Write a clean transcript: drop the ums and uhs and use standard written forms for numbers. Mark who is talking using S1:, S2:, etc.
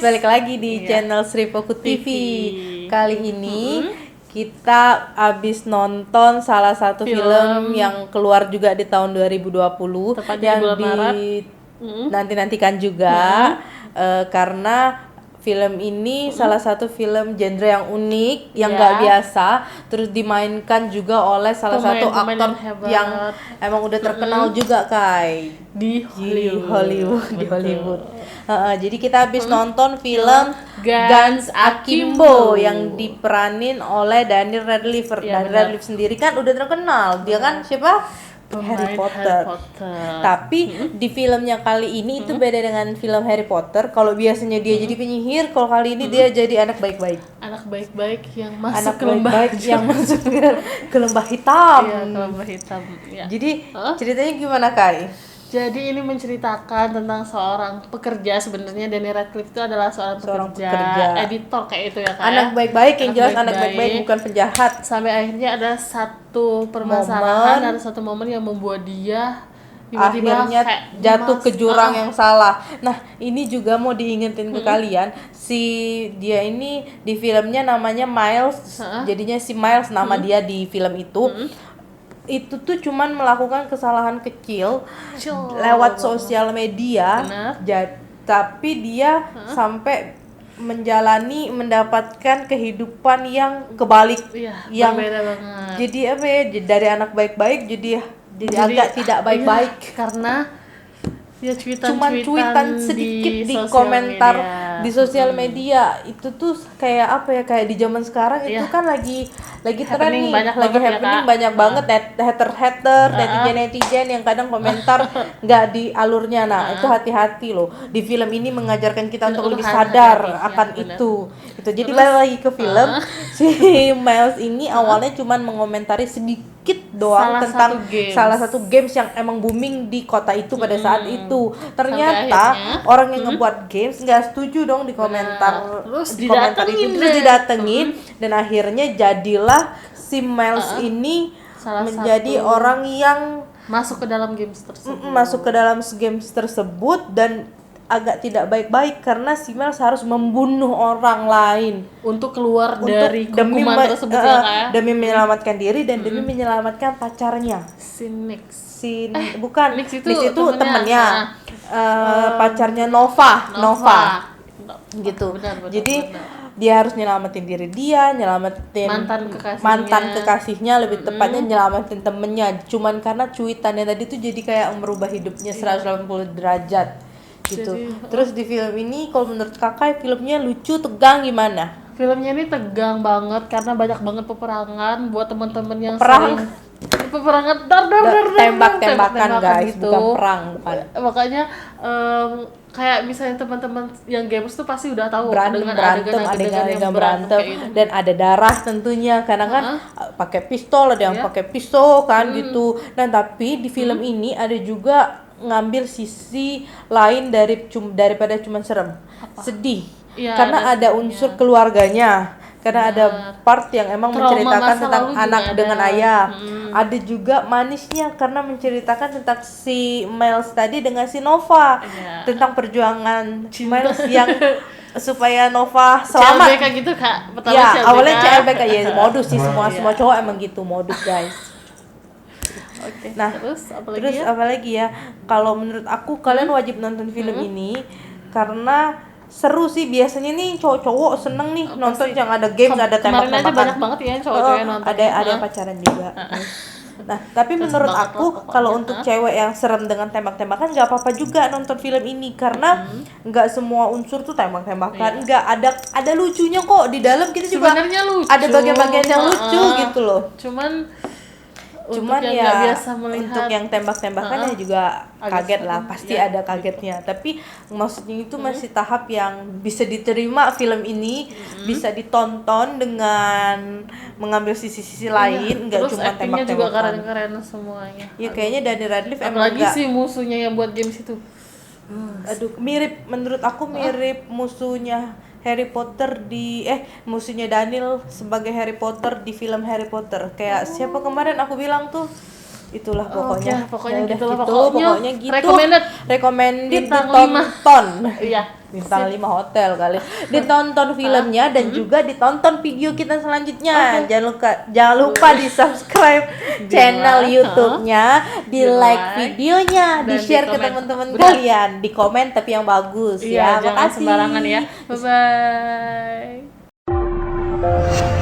S1: balik lagi di channel Sripoku TV. Kali ini kita abis nonton salah satu film yang keluar juga di tahun 2020
S2: Tepatnya
S1: yang
S2: bulan Maret.
S1: nanti-nantikan juga karena film ini salah satu film genre yang unik, yang nggak biasa, terus dimainkan juga oleh salah satu aktor yang emang udah terkenal juga
S2: di
S1: Hollywood. Jadi kita habis nonton film Guns Akimbo yang diperanin oleh Daniel Radcliffe. Daniel Radcliffe sendiri kan udah terkenal, dia kan siapa? Harry Potter. Tapi di filmnya kali ini itu beda dengan film Harry Potter. Kalau biasanya dia jadi penyihir, kalau kali ini dia jadi anak baik-baik.
S2: Anak baik-baik yang masuk
S1: Anak
S2: ke lembah
S1: baik-baik yang masuk ke lembah hitam.
S2: Iya, ke lembah hitam. Ya.
S1: Jadi ceritanya gimana, Kai?
S2: Jadi ini menceritakan tentang seorang pekerja. Sebenarnya Daniel Radcliffe itu adalah seorang pekerja, editor kayak itu ya, Kak.
S1: Anak baik-baik, yang jelas anak baik-baik, bukan penjahat.
S2: Sampai akhirnya ada satu permasalahan, ada satu momen yang membuat dia tiba-tiba
S1: akhirnya jatuh ke jurang yang salah. Nah, ini juga mau diingetin ke kalian, si dia ini di filmnya namanya Miles. Jadinya si Miles nama dia di film itu. Itu tuh cuman melakukan kesalahan kecil lewat sosial media. Tapi dia sampai mendapatkan kehidupan yang kebalik, yang
S2: berbeda banget.
S1: Jadi apa ya, dari anak baik-baik jadi agak tidak baik-baik,
S2: karena ya
S1: cuitan sedikit di komentar di sosial media. Itu tuh kayak apa ya, kayak di zaman sekarang itu kan lagi tren nih, lagi happening banyak banget hater netizen yang kadang komentar nggak di alurnya. Nah itu hati-hati loh, di film ini mengajarkan kita untuk lebih sadar akan itu. Jadi balik lagi ke film, si Miles ini awalnya cuman mengomentari sedikit doang tentang salah satu games yang emang booming di kota itu pada saat itu. Ternyata orang yang ngebuat games nggak setuju dong di komentar,
S2: terus
S1: didatengin dan akhirnya jadilah si Miles ini menjadi orang yang
S2: masuk ke dalam games
S1: tersebut dan agak tidak baik-baik karena si Miles harus membunuh orang lain
S2: untuk keluar dari hukuman tersebut
S1: demi menyelamatkan diri dan demi menyelamatkan pacarnya.
S2: Nix
S1: itu temennya, pacarnya Nova. Gitu. Jadi dia harus nyelamatin diri dia, nyelamatin mantan kekasihnya, lebih tepatnya nyelamatin temennya. Cuman karena cuitannya tadi tuh jadi kayak merubah hidupnya 180 derajat gitu. Terus di film ini kalau menurut Kakak filmnya lucu, tegang, gimana?
S2: Filmnya ini tegang banget karena banyak banget peperangan buat teman-teman yang peperangan
S1: tembak-tembakan guys,
S2: gitu.
S1: Bukan perang, bukan.
S2: Makanya kayak misalnya teman-teman yang gamers tuh pasti udah tahu
S1: dengan adegan berantem gitu. Dan ada darah tentunya, karena kan pakai pistol, ada yang pakai pisau kan gitu. Dan tapi di film ini ada juga ngambil sisi lain daripada cuma serem. Sedih. Karena ada unsur keluarganya. Karena ada part yang emang menceritakan tentang anak dengan ayah. Ada juga manisnya karena menceritakan tentang si Miles tadi dengan si Nova. Tentang perjuangan Miles yang supaya Nova selamat.
S2: CLBK gitu, Kak.
S1: Awalnya CLBK ya, modus sih, semua cowok emang gitu, modus guys. Nah, terus apalagi ya? Kalau menurut aku kalian wajib nonton film ini karena seru sih. Biasanya nih cowok-cowok seneng nih nonton yang ada games, ada tembak-tembakan.
S2: Kemarin aja banyak banget ya cowok-cowok yang nonton.
S1: Ada yang pacaran juga. Nah, tapi menurut aku kalau untuk cewek yang serem dengan tembak-tembakan nggak apa-apa juga nonton film ini karena nggak semua unsur tuh tembak-tembakan. Nggak ada lucunya kok di dalam. Kita juga ada bagian-bagian yang lucu gitu loh. Cuman ya untuk yang tembak-tembakan ya juga kaget lah, pasti ada kagetnya. Tapi maksudnya itu masih tahap yang bisa diterima film ini, bisa ditonton dengan mengambil sisi-sisi lain, enggak cuma tembak-tembakan.
S2: Terus juga keren-keren semuanya.
S1: Ya kayaknya Daniel Radcliffe emang
S2: apalagi sih musuhnya yang buat games itu.
S1: Menurut aku mirip musuhnya Harry Potter musuhnya Daniel sebagai Harry Potter di film Harry Potter. Kayak siapa kemarin aku bilang tuh itulah pokoknya.
S2: Pokoknya
S1: Ya udah
S2: gitulah,
S1: gitu, pokoknya gitu.
S2: Recommended
S1: ditonton.
S2: Iya.
S1: Bintang 5 hotel kali. Ditonton filmnya dan juga ditonton video kita selanjutnya. Jangan lupa di-subscribe channel YouTube-nya, di-like videonya, di-share ke teman-teman kalian, di komen tapi yang bagus ya.
S2: Jangan
S1: Makasih.
S2: sembarangan ya. Bye bye.